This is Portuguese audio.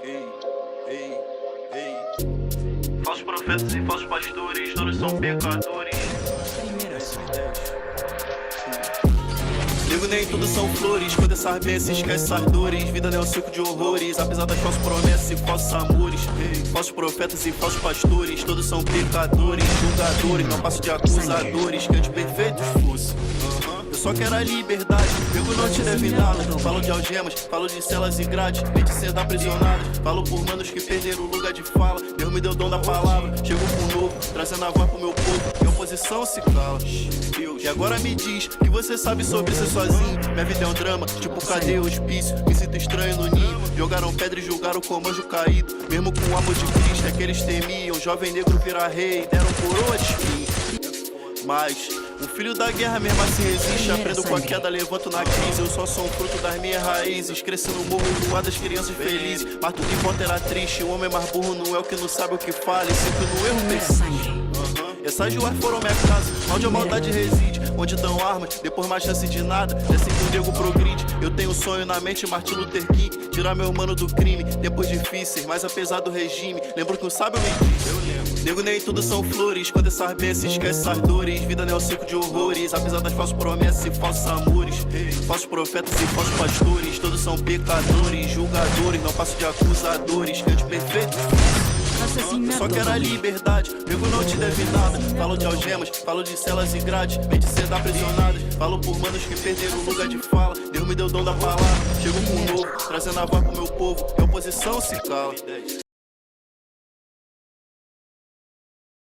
Ei, ei, ei. Falsos profetas e falsos pastores, todos são pecadores. Digo, nem tudo são flores. Quando essa árvore se esquece essas dores. Vida não é um circo de horrores, apesar das falsas promessas e falsos amores. Falsos profetas e falsos pastores, todos são pecadores, julgadores, não passo de acusadores, que anti-perfeitos fosse. Eu só quero a liberdade, nego não te deve nada. Falo de algemas, falo de celas e grades, sendo aprisionadas. Falo por manos que perderam o lugar de fala. Deus me deu o dom da palavra, chego com novo, trazendo a voz pro meu povo. Minha oposição se cala. E agora me diz que você sabe sobre ser sozinho. Minha vida é um drama, tipo cadê o hospício? Me sinto estranho no ninho. Jogaram pedra e julgaram como anjo caído. Mesmo com o amor de Cristo é que eles temiam. Jovem negro vira rei, deram coroa de espinho. Mas um filho da guerra mesmo assim resiste. Aprendo com a queda, levanto na crise. Eu só sou um fruto das minhas raízes. Cresci no morro do ar das crianças felizes. Mas tudo em volta era triste. O homem mais burro não é o que não sabe o que fala. E sinto no erro tem sangue. Essas ruas foram minha casa, onde a maldade reside. Onde dão armas, depois mais chance de nada. É assim que o nego progride. Eu tenho um sonho na mente, Martin Luther King. Tirar meu mano do crime, tempos difíceis, mas apesar do regime. Lembro que um sábio me disse, eu lembro. Nego, nem tudo são flores. Quando essas bênçãos esquece essas dores. Vida não é um circo de horrores, apesar das falsas promessas e falsos amores. Falsos profetas e falsos pastores, todos são pecadores, julgadores, não passo de acusadores, que anti-perfeitos. Eu só quero a liberdade, nego não te deve nada. Falo de algemas, falo de celas e grades, mente sendo aprisionadas. Falo por manos que perderam o lugar de fala. Deus me deu o dom da palavra, chego com um novo, trazendo a voz pro meu povo. Minha oposição se cala.